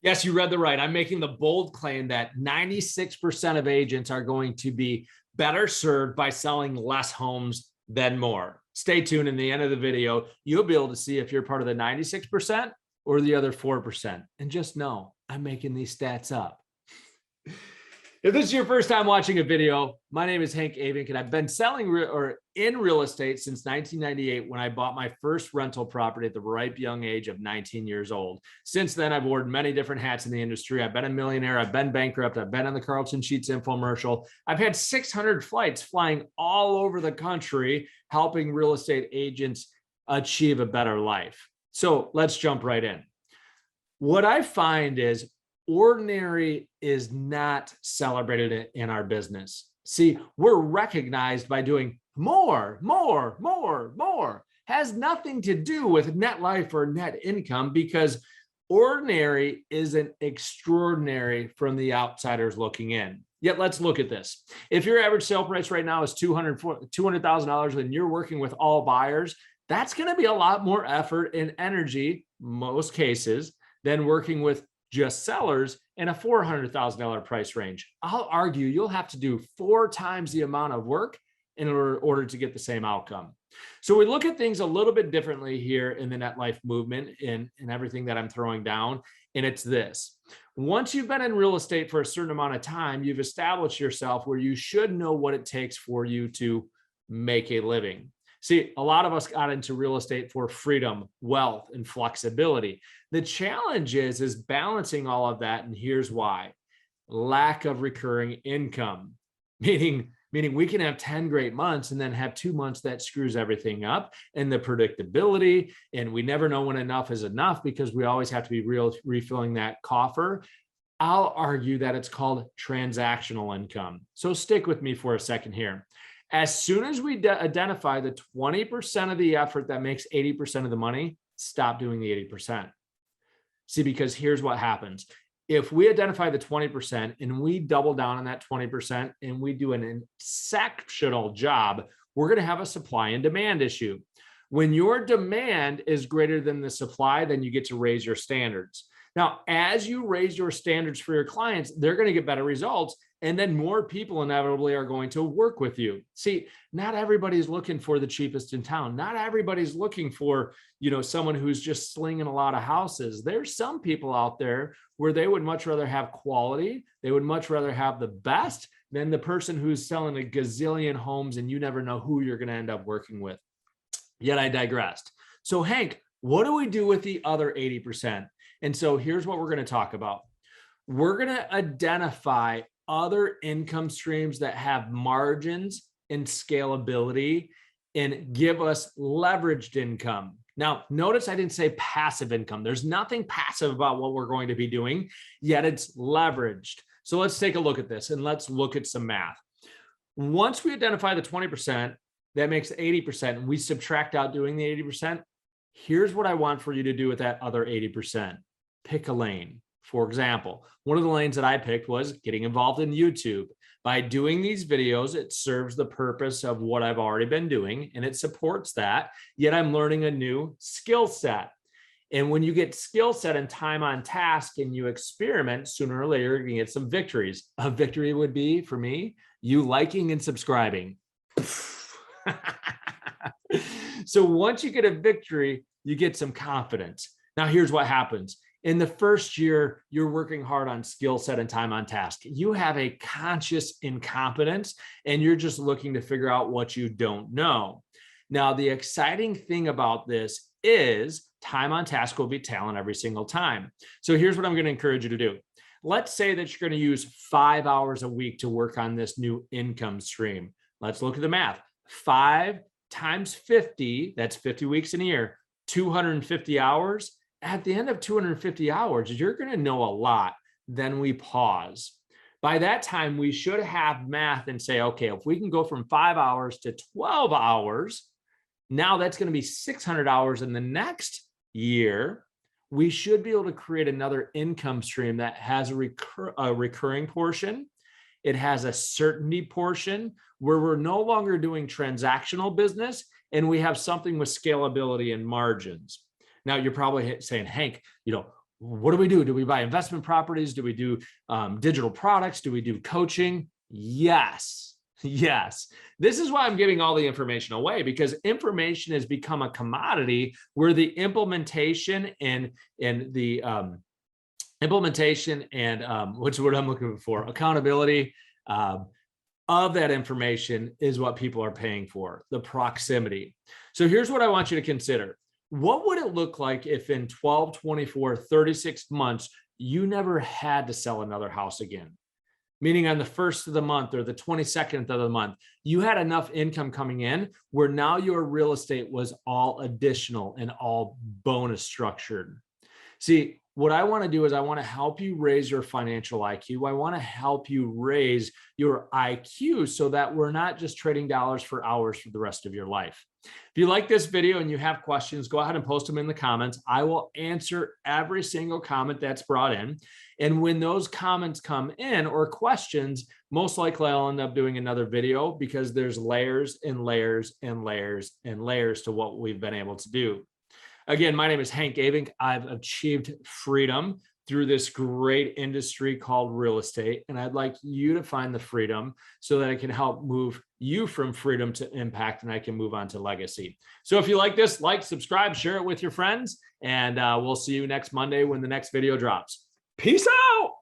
Yes, you read the right. I'm making the bold claim that 96% of agents are going to be better served by selling less homes than more. Stay tuned. In the end of the video, you'll be able to see if you're part of the 96% or the other 4%. And just know, I'm making these stats up. If this is your first time watching a video, my name is Hank Avink, and I've been selling in real estate since 1998 when I bought my first rental property at the ripe young age of 19 years old. Since then, I've worn many different hats in the industry. I've been a millionaire. I've been bankrupt. I've been on the Carlton Sheets infomercial. I've had 600 flights flying all over the country, helping real estate agents achieve a better life. So let's jump right in. What I find is ordinary is not celebrated in our business. See, we're recognized by doing more. Has nothing to do with net life or net income, because ordinary isn't extraordinary from the outsiders looking in. Yet let's look at this. If your average sale price right now is $200,000 and you're working with all buyers, that's going to be a lot more effort and energy, most cases, than working with just sellers in a $400,000 price range. I'll argue you'll have to do 4 times the amount of work in order to get the same outcome. So we look at things a little bit differently here in the net life movement and everything that I'm throwing down. And it's this: once you've been in real estate for a certain amount of time, you've established yourself where you should know what it takes for you to make a living. See, a lot of us got into real estate for freedom, wealth, and flexibility. The challenge is balancing all of that, and here's why. Lack of recurring income, meaning we can have 10 great months and then have 2 months that screws everything up, and the predictability, and we never know when enough is enough because we always have to be refilling that coffer. I'll argue that it's called transactional income. So stick with me for a second here. As soon as we identify the 20% of the effort that makes 80% of the money, stop doing the 80%. See, because here's what happens. If we identify the 20% and we double down on that 20% and we do an exceptional job, we're going to have a supply and demand issue. When your demand is greater than the supply, then you get to raise your standards. Now, as you raise your standards for your clients, they're going to get better results. And then more people inevitably are going to work with you. See, not everybody's looking for the cheapest in town. Not everybody's looking for, someone who's just slinging a lot of houses. There's some people out there where they would much rather have quality. They would much rather have the best than the person who's selling a gazillion homes and you never know who you're going to end up working with. Yet I digressed. So Hank, what do we do with the other 80%? And so here's what we're going to talk about. We're going to identify other income streams that have margins and scalability and give us leveraged income. Now, notice I didn't say passive income. There's nothing passive about what we're going to be doing, yet it's leveraged. So let's take a look at this and let's look at some math. Once we identify the 20%, that makes 80%, and we subtract out doing the 80%. Here's what I want for you to do with that other 80%. Pick a lane. For example, one of the lanes that I picked was getting involved in YouTube. By doing these videos, it serves the purpose of what I've already been doing, and it supports that, yet I'm learning a new skill set. And when you get skill set and time on task and you experiment, sooner or later, you're gonna get some victories. A victory would be, for me, you liking and subscribing. So once you get a victory, you get some confidence. Now, here's what happens. In the first year, you're working hard on skill set and time on task. You have a conscious incompetence, and you're just looking to figure out what you don't know. Now, the exciting thing about this is time on task will be talent every single time. So here's what I'm going to encourage you to do. Let's say that you're going to use 5 hours a week to work on this new income stream. Let's look at the math. 5 times 50, that's 50 weeks in a year, 250 hours. At the end of 250 hours, you're going to know a lot. Then we pause. By that time, we should have math and say, okay, if we can go from 5 hours to 12 hours, now that's going to be 600 hours in the next year. We should be able to create another income stream that has a recurring portion. It has a certainty portion where we're no longer doing transactional business, and we have something with scalability and margins. Now, you're probably saying, Hank, what do we do? Do we buy investment properties? Do we do digital products? Do we do coaching? Yes. Yes. This is why I'm giving all the information away, because information has become a commodity where the implementation and the implementation and what's the word I'm looking for? Accountability of that information is what people are paying for, the proximity. So here's what I want you to consider. What would it look like if in 12, 24, 36 months, you never had to sell another house again? Meaning on the 1st of the month or the 22nd of the month, you had enough income coming in where now your real estate was all additional and all bonus structured. See, what I want to do is I want to help you raise your financial IQ. I want to help you raise your IQ so that we're not just trading dollars for hours for the rest of your life. If you like this video and you have questions, go ahead and post them in the comments. I will answer every single comment that's brought in. And when those comments come in or questions, most likely I'll end up doing another video because there's layers and layers and layers and layers to what we've been able to do. Again, my name is Hank Avink. I've achieved freedom through this great industry called real estate. And I'd like you to find the freedom so that I can help move you from freedom to impact and I can move on to legacy. So if you like this, like, subscribe, share it with your friends, and we'll see you next Monday when the next video drops. Peace out.